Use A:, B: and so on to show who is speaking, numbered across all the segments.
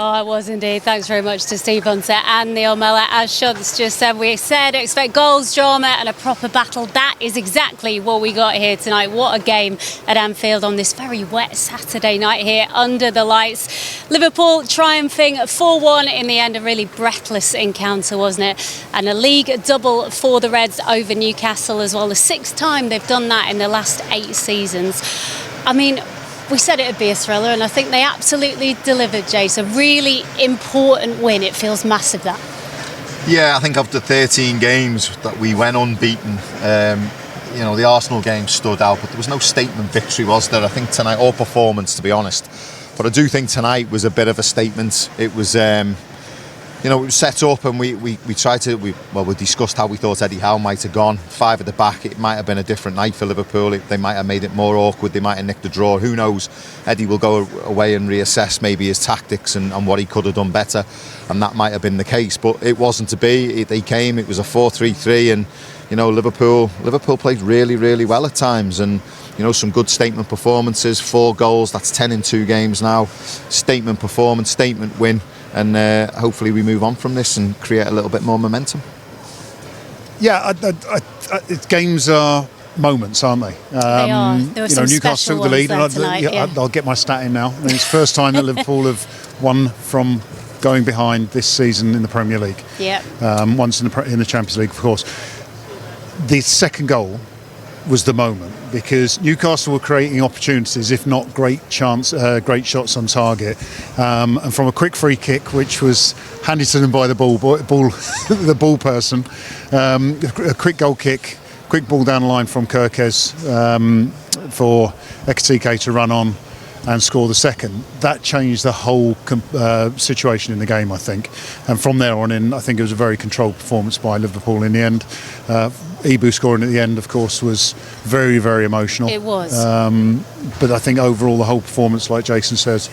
A: Oh, it was indeed. Thanks very much to Steve Hunter and Neil Mellor. As Shubs just said, we said expect goals, drama and a proper battle. That is exactly what we got here tonight. What a game at Anfield on this very wet Saturday night here under the lights. Liverpool triumphing 4-1 in the end. A really breathless encounter, wasn't it? And a league double for the Reds over Newcastle as well. The 6th time they've done that in the last 8 seasons. I mean, we said it would be a thriller, and I think they absolutely delivered, Jace. A really important win. It feels massive, that.
B: Yeah, I think after 13 games that we went unbeaten, the Arsenal game stood out, but there was no statement victory, was there? I think tonight, or performance, to be honest. But I do think tonight was a bit of a statement. It was, it was set up, and we tried to, we discussed how we thought Eddie Howe might have gone. 5 at the back, it might have been a different night for Liverpool. They might have made it more awkward, they might have nicked the draw, who knows. Eddie will go away and reassess maybe his tactics and what he could have done better, and that might have been the case, but it wasn't to be. They came, it was a 4-3-3, and Liverpool played really, really well at times, and some good statement performances. 4 goals, that's 10 in 2 games now. Statement performance, statement win. And hopefully we move on from this and create a little bit more momentum.
C: Yeah, games are moments, aren't they?
A: They are. There were some
C: Newcastle took the lead, and I'll get my stat in now. I mean, it's the first time that Liverpool have won from going behind this season in the Premier League.
A: Yeah.
C: Once in the Champions League, of course. The second goal was the moment, because Newcastle were creating opportunities, if not great shots on target, and from a quick free kick, which was handed to them by the ball person, a quick goal kick, quick ball down the line from Kirkes for Ekitike to run on and score the second. That changed the whole situation in the game, I think. And from there on in, I think it was a very controlled performance by Liverpool in the end. Ibu scoring at the end, of course, was very, very emotional.
A: It was.
C: But I think overall the whole performance, like Jason says,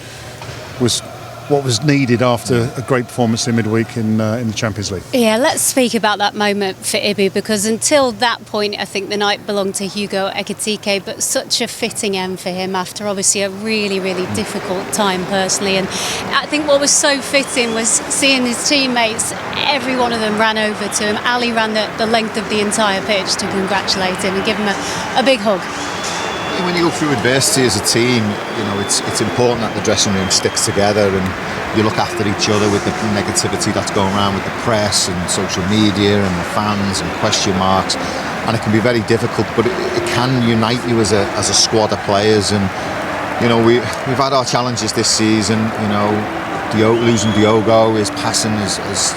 C: was what was needed after a great performance in midweek in the Champions League.
A: Yeah, let's speak about that moment for Ibu, because until that point I think the night belonged to Hugo Ekitike, but such a fitting end for him after obviously a really, really difficult time personally. And I think what was so fitting was seeing his teammates, every one of them ran over to him. Ali ran the length of the entire pitch to congratulate him and give him a big hug.
B: When you go through adversity as a team, it's important that the dressing room sticks together and you look after each other with the negativity that's going around with the press and social media and the fans and question marks, and it can be very difficult, but it can unite you as a squad of players. And we've had our challenges this season. Losing Diogo, his passing it's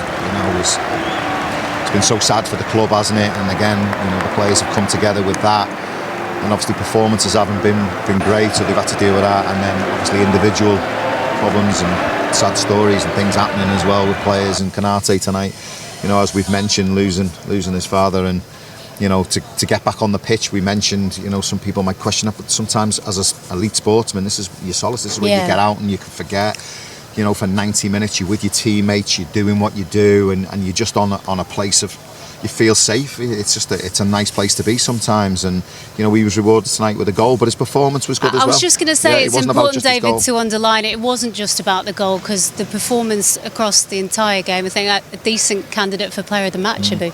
B: been so sad for the club, hasn't it? And again, the players have come together with that. And obviously performances haven't been great, so they've had to deal with that. And then obviously individual problems and sad stories and things happening as well with players. And Konaté tonight, as we've mentioned, losing his father, and to get back on the pitch, we mentioned, some people might question it, but sometimes as an elite sportsman, this is your solace. This is where you get out and you can forget. For 90 minutes you're with your teammates, you're doing what you do, and you're just on a place of, you feel safe. It's a nice place to be sometimes, and he was rewarded tonight with a goal, but his performance was good as well.
A: I was just going to say, it's important, David, to underline it wasn't just about the goal, because the performance across the entire game, I think a decent candidate for player of the match should be.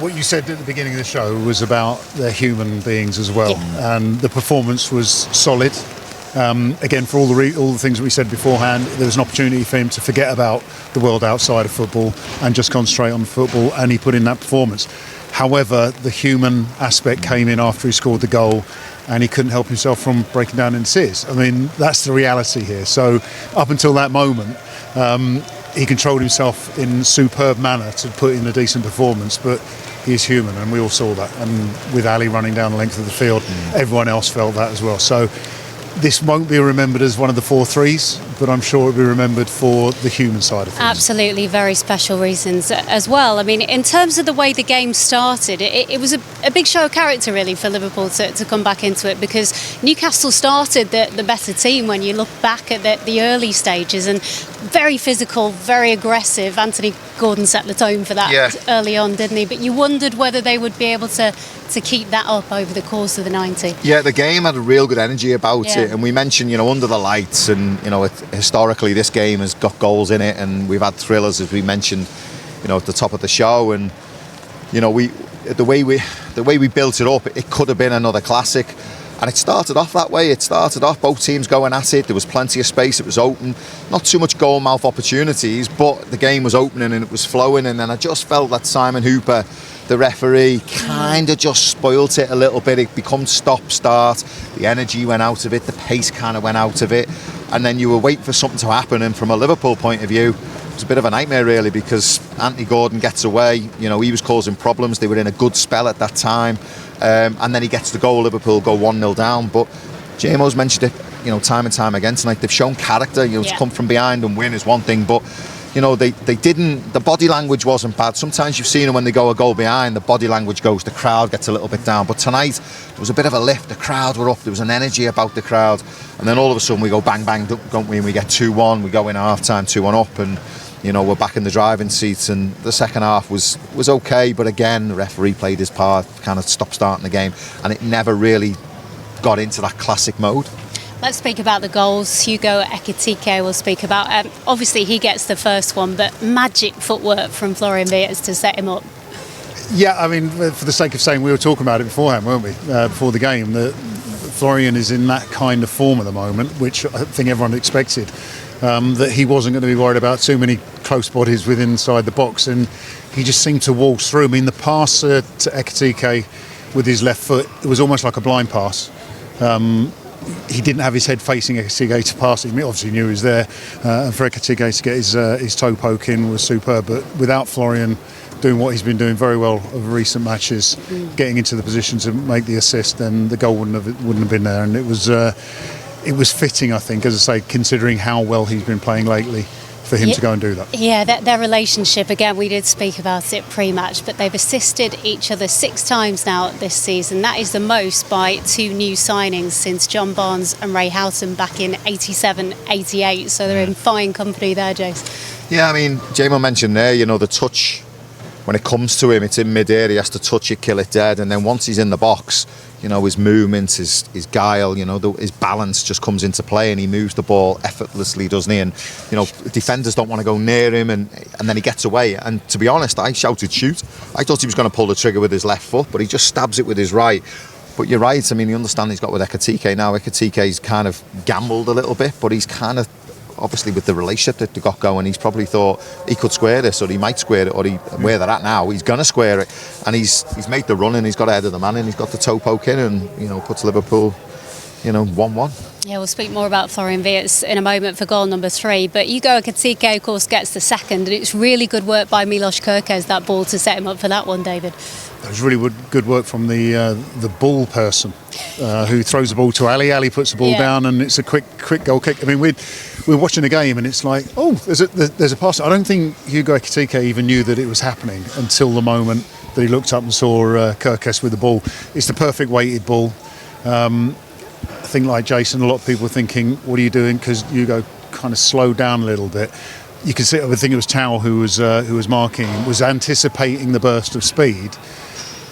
C: What you said at the beginning of the show was about their human beings as well, and the performance was solid. Again, for all the things that we said beforehand, there was an opportunity for him to forget about the world outside of football and just concentrate on football, and he put in that performance. However, the human aspect came in after he scored the goal, and he couldn't help himself from breaking down in tears. I mean, that's the reality here. So up until that moment, he controlled himself in superb manner to put in a decent performance, but he's human, and we all saw that. And with Ali running down the length of the field, everyone else felt that as well. So this won't be remembered as one of the 4-3s, but I'm sure it'll be remembered for the human side of things.
A: Absolutely, very special reasons as well. I mean, in terms of the way the game started, it was a big show of character really for Liverpool to come back into it, because Newcastle started the better team when you look back at the early stages, and very physical, very aggressive. Anthony Gordon set the tone for that early on, didn't he? But you wondered whether they would be able to keep that up over the course of the 90.
B: Yeah, the game had a real good energy about it, and we mentioned, under the lights, and historically this game has got goals in it, and we've had thrillers, as we mentioned, at the top of the show. And the way we built it up, it could have been another classic. And it started off that way. It started off both teams going at it. There was plenty of space. It was open. Not too much goal mouth opportunities, but the game was opening and it was flowing. And then I just felt that Simon Hooper, the referee, kind of just spoilt it a little bit. It became stop-start. The energy went out of it. The pace kind of went out of it. And then you were waiting for something to happen. And from a Liverpool point of view, it was a bit of a nightmare, really, because Anthony Gordon gets away. He was causing problems. They were in a good spell at that time. And then he gets the goal. Liverpool go 1-0 down. But JMO's mentioned it, time and time again tonight. They've shown character. To come from behind and win is one thing, but they didn't. The body language wasn't bad. Sometimes you've seen them when they go a goal behind, the body language goes. The crowd gets a little bit down. But tonight there was a bit of a lift. The crowd were up. There was an energy about the crowd. And then all of a sudden we go bang bang, don't we? And we get 2-1. We go in half time 2-1 up, and we're back in the driving seats. And the second half was okay, but again the referee played his part, kind of stopped starting the game, and it never really got into that classic mode.
A: Let's speak about the goals. Hugo Ekitike will speak about. Obviously he gets the first one, but magic footwork from Florian Wirtz to set him up.
C: Yeah, I mean, for the sake of saying, we were talking about it beforehand, weren't we? Before the game, that Florian is in that kind of form at the moment, which I think everyone expected. That he wasn't going to be worried about too many close bodies within inside the box, and he just seemed to waltz through. I mean, the pass to Ekitike with his left foot, it was almost like a blind pass. He didn't have his head facing Ekitike to pass him. He obviously knew he was there, and for Ekitike to get his toe poke in was superb. But without Florian doing what he's been doing very well over recent matches, getting into the position to make the assist, then the goal wouldn't have been there. And it was fitting, I think, as I say, considering how well he's been playing lately, for him to go and do that.
A: Yeah, their relationship, again, we did speak about it pre-match, but they've assisted each other 6 times now this season. That is the most by 2 new signings since John Barnes and Ray Houghton back in 87-88, so they're in fine company there, Jace.
B: Yeah, I mean, JMO mentioned there, the touch, when it comes to him, it's in mid-air, he has to touch it, kill it dead, and then once he's in the box, his movements, his guile, his balance just comes into play, and he moves the ball effortlessly, doesn't he? And defenders don't want to go near him, and then he gets away. And to be honest, I shouted shoot. I thought he was going to pull the trigger with his left foot, but he just stabs it with his right. But you're right. I mean, you understand he's got with Ekitike now. Ekitike's kind of gambled a little bit, but he's kind of, obviously with the relationship that they got going, he's probably thought he could square this, or he might square it, or where they're at now, he's going to square it. And he's made the run, and he's got ahead of the man, and he's got the toe poke in, and puts Liverpool 1-1.
A: Yeah, we'll speak more about Florian Wirtz in a moment for goal number 3. But Hugo Ekitike, of course, gets the second, and it's really good work by Milos Kerkez, that ball, to set him up for that one, David.
C: That was really good work from the ball person who throws the ball to Ali. Ali puts the ball down, and it's a quick goal kick. I mean, we're watching the game, and it's like, oh, there's a pass. I don't think Hugo Ekitike even knew that it was happening until the moment that he looked up and saw Kerkez with the ball. It's the perfect weighted ball. I think, like Jason, a lot of people were thinking, what are you doing? Because Hugo kind of slowed down a little bit. You can see, I think it was Tao who was marking, was anticipating the burst of speed,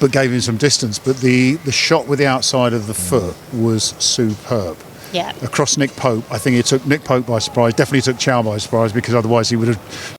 C: but gave him some distance. But the shot with the outside of the foot was superb.
A: Yeah.
C: Across Nick Pope, I think it took Nick Pope by surprise. Definitely took Chow by surprise, because otherwise he would have